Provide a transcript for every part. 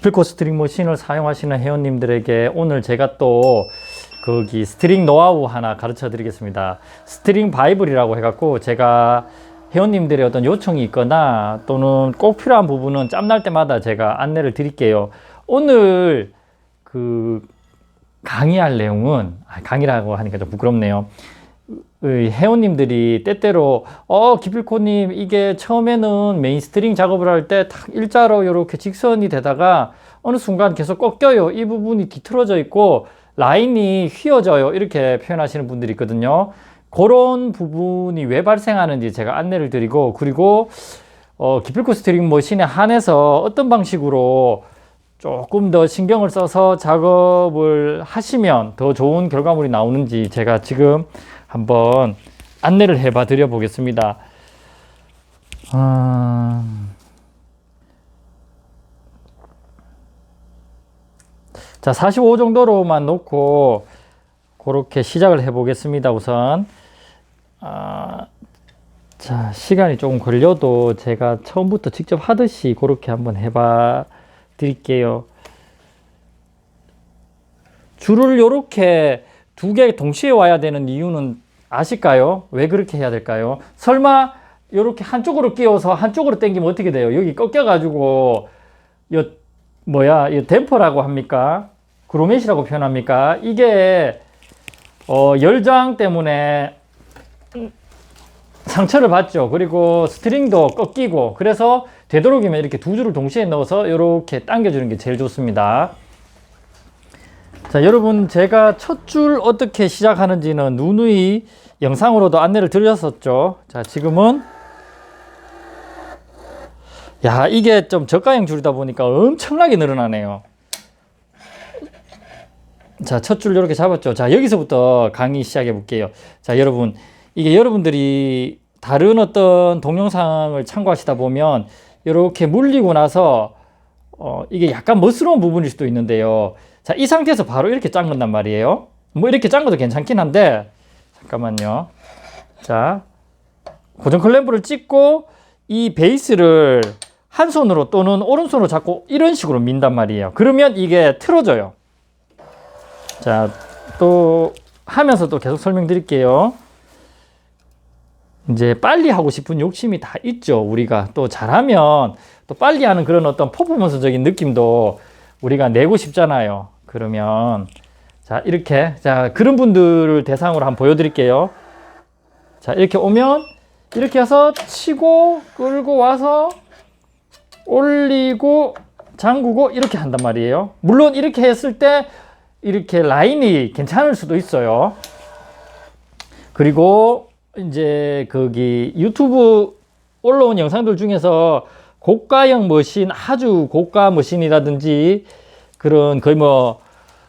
기필코 스트링 머신을 사용하시는 회원님들에게 오늘 제가 또 거기 스트링 노하우 하나 가르쳐 드리겠습니다. 스트링 바이블이라고 해갖고 제가 회원님들의 어떤 요청이 있거나 또는 꼭 필요한 부분은 짬날 때마다 제가 안내를 드릴게요. 오늘 그 강의할 내용은, 강의라고 하니까 좀 부끄럽네요. 회원님들이 때때로 기필코님 이게 처음에는 메인 스트링 작업을 할 때 딱 일자로 이렇게 직선이 되다가 어느 순간 계속 꺾여요. 이 부분이 뒤틀어져 있고 라인이 휘어져요. 이렇게 표현하시는 분들이 있거든요. 그런 부분이 왜 발생하는지 제가 안내를 드리고, 그리고 기필코 스트링 머신에 한해서 어떤 방식으로 조금 더 신경을 써서 작업을 하시면 더 좋은 결과물이 나오는지 제가 지금 한번 안내를 해봐 드려 보겠습니다. 자, 45 정도로만 놓고 그렇게 시작을 해 보겠습니다. 우선 자, 시간이 조금 걸려도 제가 처음부터 직접 하듯이 그렇게 한번 해봐 드릴게요. 줄을 이렇게 두 개 동시에 와야 되는 이유는 아실까요? 왜 그렇게 해야 될까요? 설마 이렇게 한쪽으로 끼워서 한쪽으로 당기면 어떻게 돼요? 여기 꺾여가지고 이 댐퍼라고 합니까? 그로멧이라고 표현합니까? 이게 열저항 때문에 상처를 받죠. 그리고 스트링도 꺾이고, 그래서 되도록이면 이렇게 두 줄을 동시에 넣어서 이렇게 당겨주는 게 제일 좋습니다. 자, 여러분, 제가 첫 줄 어떻게 시작하는지는 누누이 영상으로도 안내를 드렸었죠. 자, 지금은 이게 좀 저가형 줄이다 보니까 엄청나게 늘어나네요. 자, 첫 줄 이렇게 잡았죠. 자, 여기서부터 강의 시작해 볼게요. 자, 여러분, 이게 여러분들이 다른 어떤 동영상을 참고하시다 보면 이렇게 물리고 나서 이게 약간 멋스러운 부분일 수도 있는데요. 자, 이 상태에서 바로 이렇게 잠근단 말이에요. 뭐 이렇게 잠궈도 괜찮긴 한데, 잠깐만요. 자, 고정 클램프를 찍고 이 베이스를 한 손으로 또는 오른손으로 잡고 이런 식으로 민단 말이에요. 그러면 이게 틀어져요. 자, 또 하면서 또 계속 설명드릴게요. 이제 빨리 하고 싶은 욕심이 다 있죠. 우리가 또 잘하면 또 빨리 하는 그런 어떤 퍼포먼스적인 느낌도 우리가 내고 싶잖아요. 그러면 자, 이렇게, 자, 그런 분들을 대상으로 한번 보여드릴게요. 자, 이렇게 오면 이렇게 해서 치고 끌고 와서 올리고 잠그고 이렇게 한단 말이에요. 물론 이렇게 했을 때 이렇게 라인이 괜찮을 수도 있어요. 그리고 이제 거기 유튜브 올라온 영상들 중에서 고가형 머신, 아주 고가 머신이라든지 그런 거의 뭐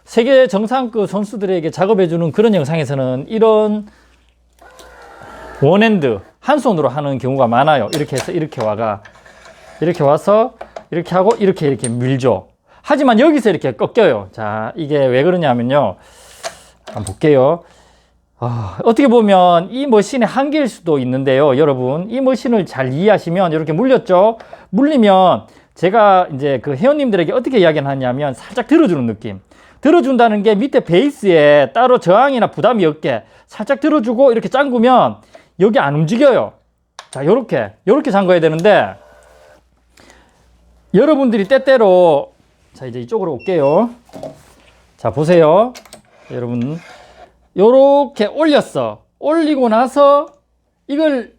세계 정상급 선수들에게 작업해주는 그런 영상에서는 이런 원핸드, 한 손으로 하는 경우가 많아요. 이렇게 해서 이렇게 이렇게 와서 이렇게 하고 이렇게 밀죠. 하지만 여기서 이렇게 꺾여요. 자, 이게 왜 그러냐면요. 한번 볼게요. 어떻게 보면 이 머신의 한계일 수도 있는데요. 여러분, 이 머신을 잘 이해하시면 이렇게 물렸죠? 물리면 제가 이제 그 회원님들에게 어떻게 이야기를 하냐면 살짝 들어주는 느낌. 들어준다는 게 밑에 베이스에 따로 저항이나 부담이 없게 살짝 들어주고 이렇게 잠그면 여기 안 움직여요. 자, 요렇게 잠궈야 되는데 여러분들이 때때로, 자, 이제 이쪽으로 올게요. 자, 보세요. 여러분, 요렇게 올렸어. 올리고 나서 이걸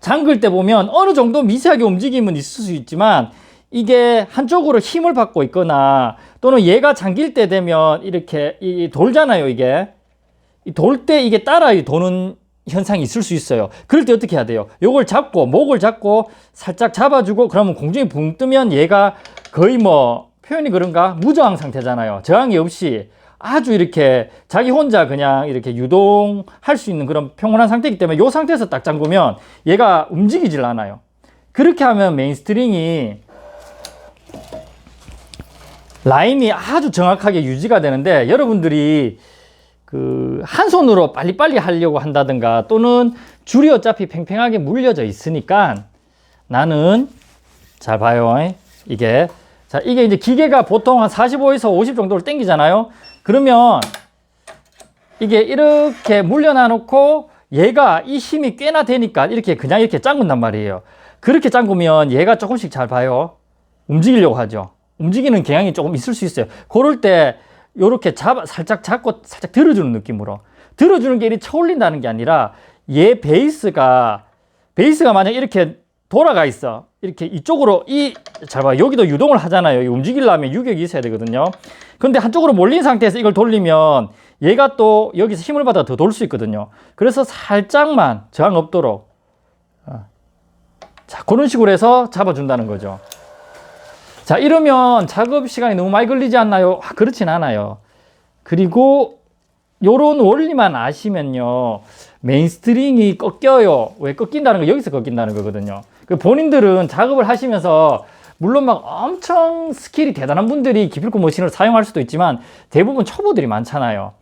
잠글 때 보면 어느 정도 미세하게 움직임은 있을 수 있지만 이게 한쪽으로 힘을 받고 있거나 또는 얘가 잠길 때 되면 이렇게 돌잖아요. 이게 돌 때 이게 따라 도는 현상이 있을 수 있어요. 그럴 때 어떻게 해야 돼요? 요걸 잡고, 목을 잡고 살짝 잡아주고, 그러면 공중에 붕 뜨면 얘가 거의 뭐 표현이 그런가? 무저항 상태잖아요. 저항이 없이 아주 이렇게 자기 혼자 그냥 이렇게 유동할 수 있는 그런 평온한 상태이기 때문에 이 상태에서 딱 잠그면 얘가 움직이질 않아요. 그렇게 하면 메인 스트링이 라인이 아주 정확하게 유지가 되는데, 여러분들이 그 한 손으로 빨리빨리 하려고 한다든가 또는 줄이 어차피 팽팽하게 물려져 있으니까 나는, 잘 봐요, 이게 자, 이게 이제 기계가 보통 한 45에서 50 정도를 당기잖아요. 그러면 이게 이렇게 물려놔 놓고 얘가 이 힘이 꽤나 되니까 이렇게 그냥 이렇게 잠근단 말이에요. 그렇게 잠그면 얘가 조금씩 잘 봐요. 움직이려고 하죠. 움직이는 경향이 조금 있을 수 있어요. 그럴 때 요렇게 살짝 잡고 살짝 들어주는 느낌으로. 들어주는 게 이렇게 쳐올린다는 게 아니라 얘 베이스가 만약 이렇게 돌아가 있어. 이렇게 이쪽으로 잘 봐. 여기도 유동을 하잖아요. 움직이려면 유격이 있어야 되거든요. 근데 한쪽으로 몰린 상태에서 이걸 돌리면 얘가 또 여기서 힘을 받아 더 돌 수 있거든요. 그래서 살짝만 저항 없도록 자, 그런 식으로 해서 잡아준다는 거죠. 자, 이러면 작업 시간이 너무 많이 걸리지 않나요? 그렇진 않아요. 그리고 요런 원리만 아시면요, 메인 스트링이 꺾여요. 왜 꺾인다는 거? 여기서 꺾인다는 거거든요. 본인들은 작업을 하시면서 물론 막 엄청 스킬이 대단한 분들이 기필코 머신을 사용할 수도 있지만 대부분 초보들이 많잖아요.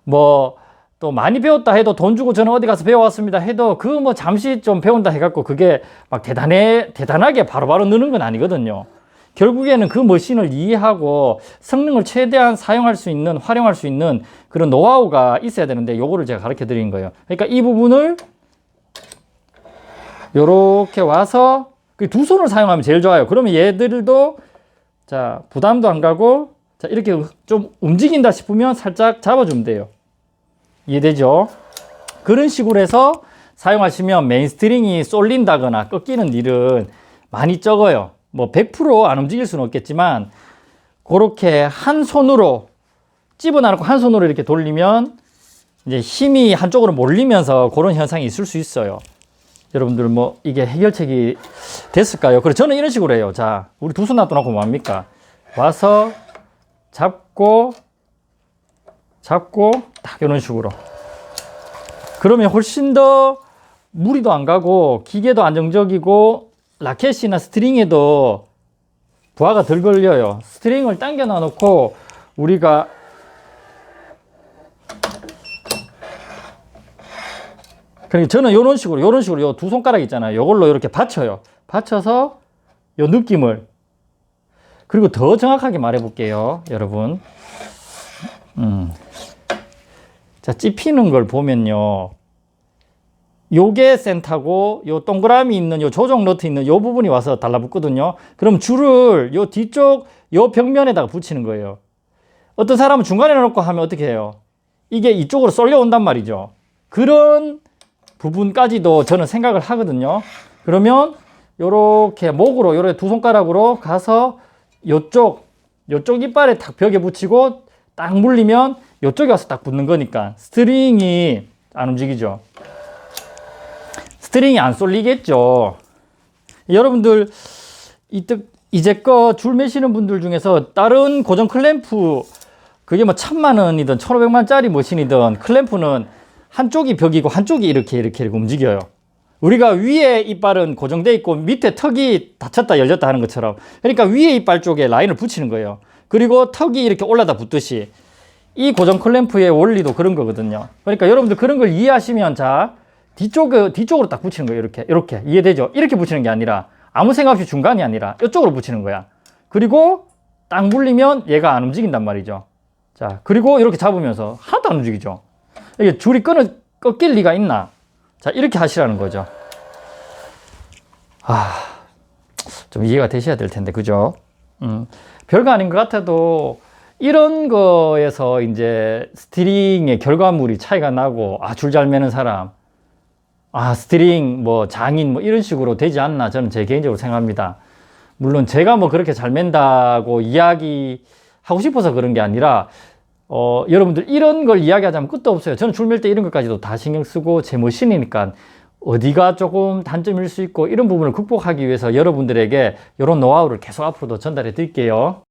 뭐 또 많이 배웠다 해도 돈 주고 저는 어디 가서 배워왔습니다 해도 그 뭐 잠시 좀 배운다 해갖고 그게 막 대단하게 바로바로 느는 건 아니거든요. 결국에는 그 머신을 이해하고 성능을 최대한 사용할 수 있는, 활용할 수 있는 그런 노하우가 있어야 되는데 요거를 제가 가르쳐 드린 거예요. 그러니까 이 부분을 요렇게 와서 두 손을 사용하면 제일 좋아요. 그러면 얘들도 자, 부담도 안 가고 자, 이렇게 좀 움직인다 싶으면 살짝 잡아주면 돼요. 이해되죠? 그런 식으로 해서 사용하시면 메인 스트링이 쏠린다거나 꺾이는 일은 많이 적어요. 뭐 100% 안 움직일 수는 없겠지만 그렇게 한 손으로 집어넣고 한 손으로 이렇게 돌리면 이제 힘이 한쪽으로 몰리면서 그런 현상이 있을 수 있어요. 여러분들 뭐 이게 해결책이 됐을까요? 그래서 저는 이런 식으로 해요. 자, 우리 두 손 놔둬놓고 뭐합니까? 와서 잡고 딱 이런 식으로. 그러면 훨씬 더 무리도 안 가고 기계도 안정적이고 라켓이나 스트링에도 부하가 덜 걸려요. 스트링을 당겨 놔놓고 우리가 그러니까 저는 이런 식으로 요 두 손가락 있잖아요. 요걸로 이렇게 받쳐요. 받쳐서 요 느낌을 그리고 더 정확하게 말해 볼게요, 여러분. 자, 찝히는 걸 보면요. 요게 센터고 요 동그라미 있는 요 조정 너트 있는 요 부분이 와서 달라붙거든요. 그럼 줄을 요 뒤쪽 요 벽면에다가 붙이는 거예요. 어떤 사람은 중간에 놓고 하면 어떻게 해요? 이게 이쪽으로 쏠려 온단 말이죠. 그런 부분까지도 저는 생각을 하거든요. 그러면 요렇게 목으로 요렇게 두 손가락으로 가서 요쪽 이빨에 딱 벽에 붙이고 딱 물리면 요쪽에 와서 딱 붙는 거니까 스트링이 안 움직이죠. 스트링이 안 쏠리겠죠. 여러분들 이제껏 줄 매시는 분들 중에서 다른 고정 클램프 그게 뭐 1000만원이든 1500만원짜리 머신이든 클램프는 한쪽이 벽이고 한쪽이 이렇게 움직여요. 우리가 위에 이빨은 고정되어 있고 밑에 턱이 닫혔다 열렸다 하는 것처럼, 그러니까 위에 이빨 쪽에 라인을 붙이는 거예요. 그리고 턱이 이렇게 올라다 붙듯이 이 고정 클램프의 원리도 그런 거거든요. 그러니까 여러분들 그런 걸 이해하시면 자, 뒤쪽으로 딱 붙이는 거예요. 이렇게 이해되죠? 이렇게 붙이는 게 아니라 아무 생각 없이 중간이 아니라 이쪽으로 붙이는 거야. 그리고 딱 물리면 얘가 안 움직인단 말이죠. 자, 그리고 이렇게 잡으면서 하나도 안 움직이죠. 이게 줄이 꺾일 리가 있나? 자, 이렇게 하시라는 거죠. 좀 이해가 되셔야 될 텐데, 그죠? 별거 아닌 것 같아도 이런 거에서 이제 스트링의 결과물이 차이가 나고, 줄 잘 매는 사람, 스트링 뭐 장인 뭐 이런 식으로 되지 않나 저는 제 개인적으로 생각합니다. 물론 제가 뭐 그렇게 잘 맨다고 이야기하고 싶어서 그런 게 아니라 여러분들 이런 걸 이야기하자면 끝도 없어요. 저는 줄 맬 때 이런 것까지도 다 신경 쓰고 제 머신이니까 어디가 조금 단점일 수 있고 이런 부분을 극복하기 위해서 여러분들에게 이런 노하우를 계속 앞으로도 전달해 드릴게요.